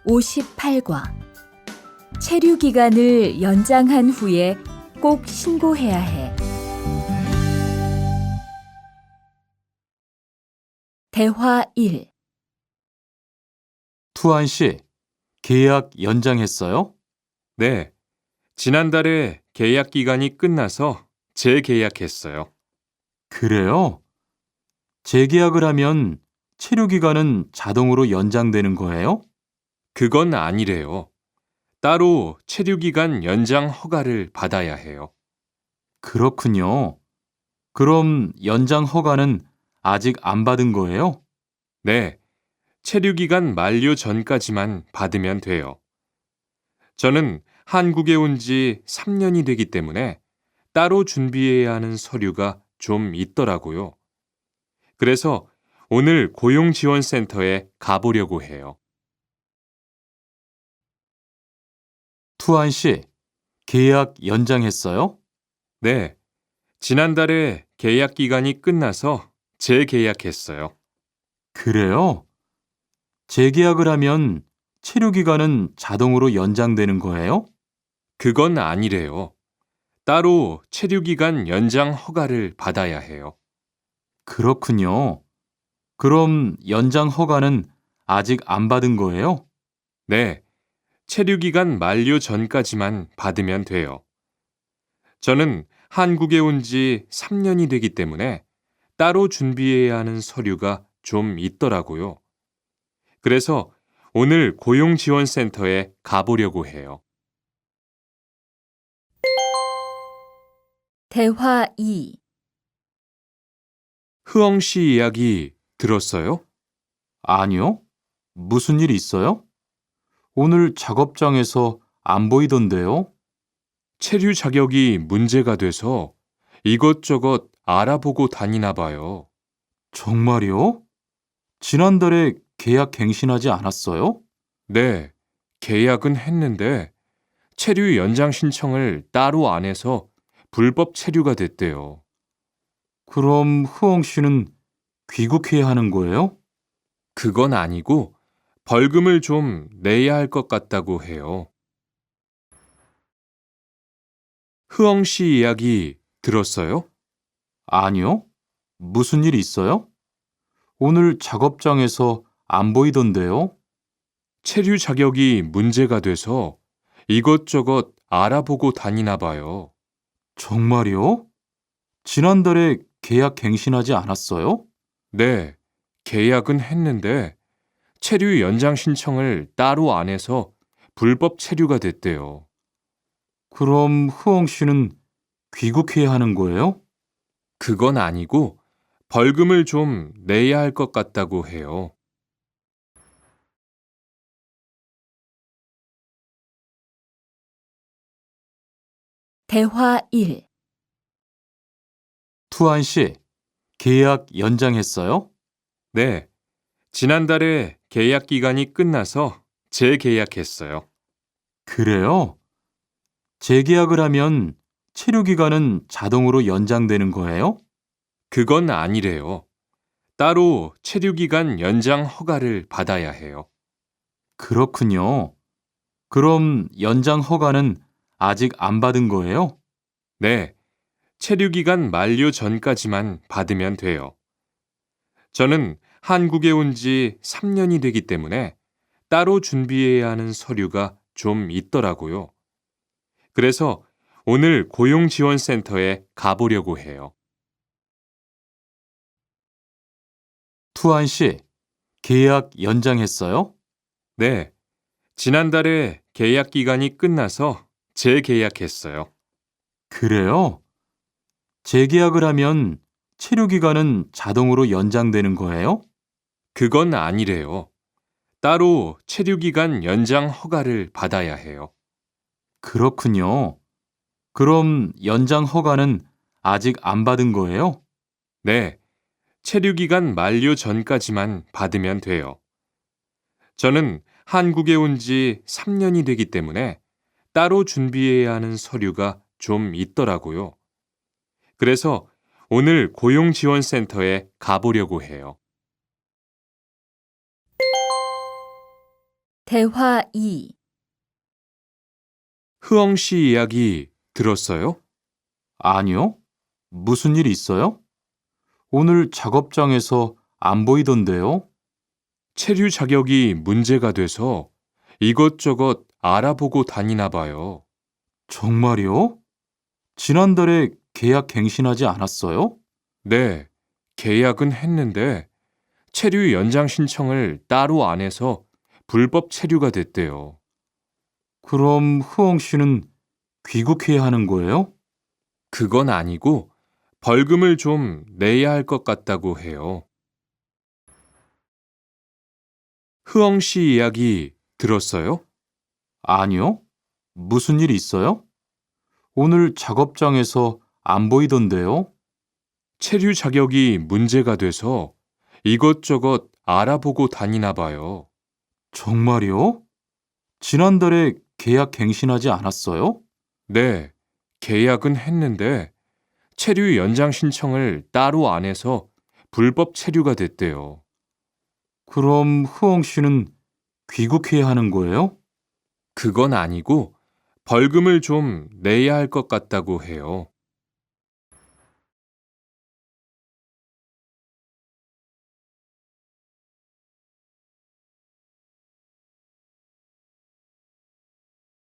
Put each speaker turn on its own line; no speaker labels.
58과 체류 기간을 연장한 후에 꼭 신고해야 해. 대화 1.
투안 씨, 계약 연장했어요?
네, 지난달에 계약 기간이 끝나서 재계약했어요.
그래요? 재계약을 하면 체류 기간은 자동으로 연장되는 거예요?
그건 아니래요. 따로 체류 기간 연장 허가를 받아야 해요.
그렇군요. 그럼 연장 허가는 아직 안 받은 거예요?
네, 체류 기간 만료 전까지만 받으면 돼요. 저는 한국에 온 지 3년이 되기 때문에 따로 준비해야 하는 서류가 좀 있더라고요. 그래서 오늘 고용지원센터에 가보려고 해요.
투안 씨, 계약 연장했어요?
네, 지난달에 계약 기간이 끝나서 재계약했어요.
그래요? 재계약을 하면 체류 기간은 자동으로 연장되는 거예요?
그건 아니래요. 따로 체류 기간 연장 허가를 받아야 해요.
그렇군요. 그럼 연장 허가는 아직 안 받은 거예요?
네, 체류 기간 만료 전까지만 받으면 돼요. 저는 한국에 온 지 3년이 되기 때문에 따로 준비해야 하는 서류가 좀 있더라고요. 그래서 오늘 고용지원센터에 가보려고 해요.
대화 2.
흐엉 씨 이야기 들었어요?
아니요. 무슨 일 있어요? 오늘 작업장에서 안 보이던데요?
체류 자격이 문제가 돼서 이것저것 알아보고 다니나 봐요.
정말요? 지난달에 계약 갱신하지 않았어요?
네, 계약은 했는데 체류 연장 신청을 따로 안 해서 불법 체류가 됐대요.
그럼 흐엉 씨는 귀국해야 하는 거예요?
그건 아니고 벌금을 좀 내야 할 것 같다고 해요. 흐엉 씨 이야기 들었어요?
아니요. 무슨 일 있어요? 오늘 작업장에서 안 보이던데요?
체류 자격이 문제가 돼서 이것저것 알아보고 다니나 봐요.
정말요? 지난달에 계약 갱신하지 않았어요?
네, 계약은 했는데 체류 연장 신청을 따로 안 해서 불법 체류가 됐대요.
그럼 흐엉 씨는 귀국해야 하는 거예요?
그건 아니고 벌금을 좀 내야 할 것 같다고 해요.
대화 1.
투안 씨, 계약 연장했어요?
네, 지난달에 계약 기간이 끝나서 재계약했어요.
그래요? 재계약을 하면 체류 기간은 자동으로 연장되는 거예요?
그건 아니래요. 따로 체류 기간 연장 허가를 받아야 해요.
그렇군요. 그럼 연장 허가는 아직 안 받은 거예요?
네, 체류 기간 만료 전까지만 받으면 돼요. 저는 한국에 온 지 3년이 되기 때문에 따로 준비해야 하는 서류가 좀 있더라고요. 그래서 오늘 고용지원센터에 가보려고 해요.
투안 씨, 계약 연장했어요?
네, 지난달에 계약 기간이 끝나서 재계약했어요.
그래요? 재계약을 하면 체류 기간은 자동으로 연장되는 거예요?
그건 아니래요. 따로 체류 기간 연장 허가를 받아야 해요.
그렇군요. 그럼 연장 허가는 아직 안 받은 거예요?
네, 체류 기간 만료 전까지만 받으면 돼요. 저는 한국에 온 지 3년이 되기 때문에 따로 준비해야 하는 서류가 좀 있더라고요. 그래서 오늘 고용지원센터에 가보려고 해요.
대화 2.
흐엉 씨 이야기 들었어요?
아니요. 무슨 일 있어요? 오늘 작업장에서 안 보이던데요?
체류 자격이 문제가 돼서 이것저것 알아보고 다니나 봐요.
정말요? 지난달에 계약 갱신하지 않았어요?
네, 계약은 했는데 체류 연장 신청을 따로 안 해서 불법 체류가 됐대요.
그럼 흐엉 씨는 귀국해야 하는 거예요?
그건 아니고 벌금을 좀 내야 할 것 같다고 해요. 흐엉 씨 이야기 들었어요?
아니요. 무슨 일 있어요? 오늘 작업장에서 안 보이던데요?
체류 자격이 문제가 돼서 이것저것 알아보고 다니나 봐요.
정말요? 지난달에 계약 갱신하지 않았어요?
네, 계약은 했는데 체류 연장 신청을 따로 안 해서 불법 체류가 됐대요.
그럼 흐엉 씨는 귀국해야 하는 거예요?
그건 아니고 벌금을 좀 내야 할 것 같다고 해요.